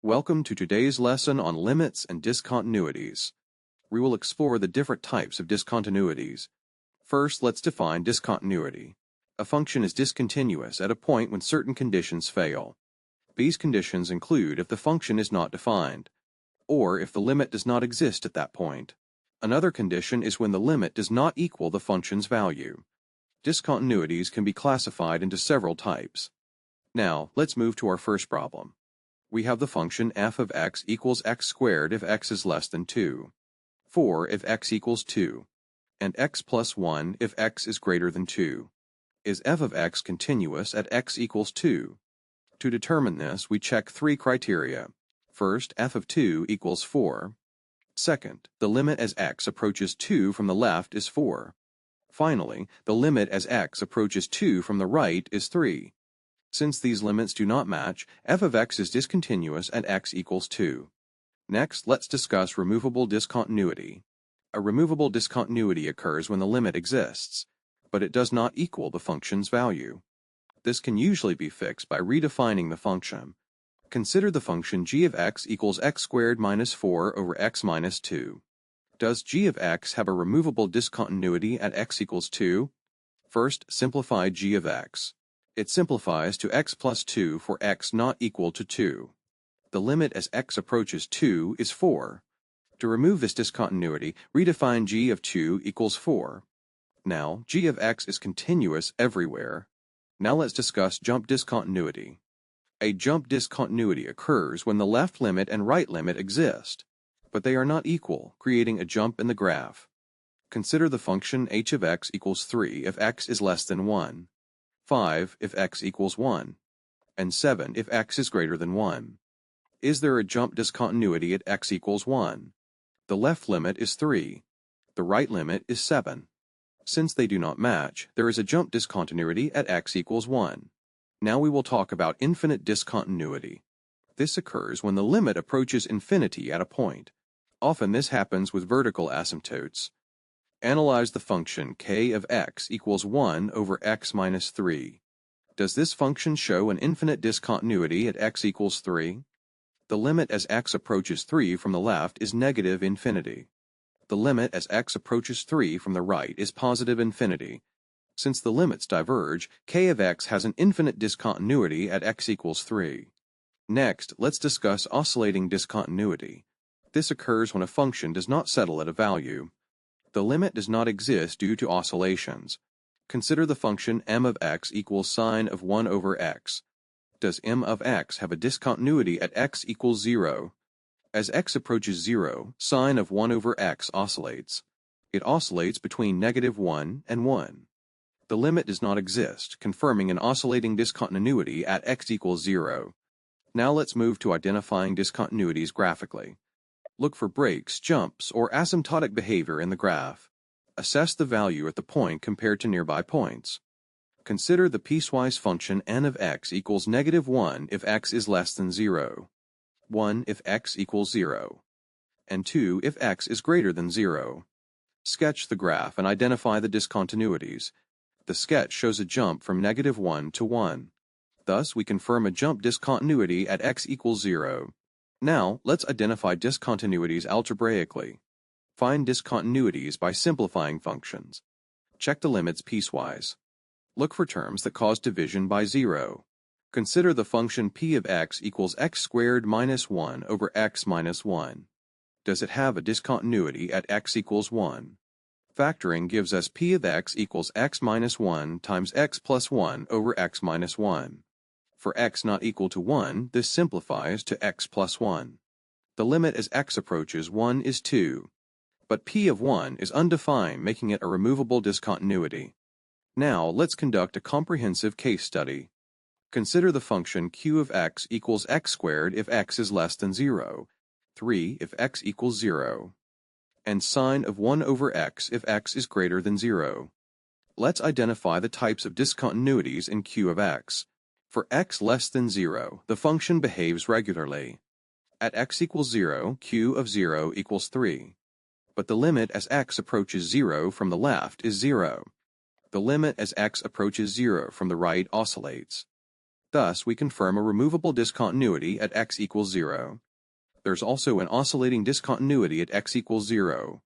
Welcome to today's lesson on limits and discontinuities. We will explore the different types of discontinuities. First, let's define discontinuity. A function is discontinuous at a point when certain conditions fail. These conditions include if the function is not defined, or if the limit does not exist at that point. Another condition is when the limit does not equal the function's value. Discontinuities can be classified into several types. Now, let's move to our first problem. We have the function f of x equals x squared if x is less than 2, 4 if x equals 2, and x plus 1 if x is greater than 2. Is f of x continuous at x equals 2? To determine this, we check three criteria. First, f of 2 equals 4. Second, the limit as x approaches 2 from the left is 4. Finally, the limit as x approaches 2 from the right is 3. Since these limits do not match, f of x is discontinuous at x equals 2. Next, let's discuss removable discontinuity. A removable discontinuity occurs when the limit exists, but it does not equal the function's value. This can usually be fixed by redefining the function. Consider the function g of x equals x squared minus 4 over x minus 2. Does g of x have a removable discontinuity at x equals 2? First, simplify g of x. It simplifies to x plus 2 for x not equal to 2. The limit as x approaches 2 is 4. To remove this discontinuity, redefine g of 2 equals 4. Now, g of x is continuous everywhere. Now let's discuss jump discontinuity. A jump discontinuity occurs when the left limit and right limit exist, but they are not equal, creating a jump in the graph. Consider the function h of x equals 3 if x is less than 1. 5 if x equals 1, and 7 if x is greater than 1. Is there a jump discontinuity at x equals 1? The left limit is 3. The right limit is 7. Since they do not match, there is a jump discontinuity at x equals 1. Now we will talk about infinite discontinuity. This occurs when the limit approaches infinity at a point. Often this happens with vertical asymptotes. Analyze the function k of x equals 1 over x minus 3. Does this function show an infinite discontinuity at x equals 3? The limit as x approaches 3 from the left is negative infinity. The limit as x approaches 3 from the right is positive infinity. Since the limits diverge, k of x has an infinite discontinuity at x equals 3. Next, let's discuss oscillating discontinuity. This occurs when a function does not settle at a value. The limit does not exist due to oscillations. Consider the function m of x equals sine of 1 over x. Does m of x have a discontinuity at x equals 0? As x approaches 0, sine of 1 over x oscillates. It oscillates between negative 1 and 1. The limit does not exist, confirming an oscillating discontinuity at x equals 0. Now let's move to identifying discontinuities graphically. Look for breaks, jumps, or asymptotic behavior in the graph. Assess the value at the point compared to nearby points. Consider the piecewise function n of x equals negative 1 if x is less than 0, 1 if x equals 0, and 2 if x is greater than 0. Sketch the graph and identify the discontinuities. The sketch shows a jump from negative 1 to 1. Thus, we confirm a jump discontinuity at x equals 0. Now, let's identify discontinuities algebraically. Find discontinuities by simplifying functions. Check the limits piecewise. Look for terms that cause division by 0. Consider the function p of x equals x squared minus 1 over x minus 1. Does it have a discontinuity at x equals 1? Factoring gives us p of x equals x minus 1 times x plus 1 over x minus 1. For x not equal to 1, this simplifies to x plus 1. The limit as x approaches 1 is 2. But p of 1 is undefined, making it a removable discontinuity. Now, let's conduct a comprehensive case study. Consider the function q of x equals x squared if x is less than 0, 3 if x equals 0, and sine of 1 over x if x is greater than 0. Let's identify the types of discontinuities in q of x. For x less than 0, the function behaves regularly. At x equals 0, q of 0 equals 3. But the limit as x approaches 0 from the left is 0. The limit as x approaches 0 from the right oscillates. Thus, we confirm a removable discontinuity at x equals 0. There's also an oscillating discontinuity at x equals 0.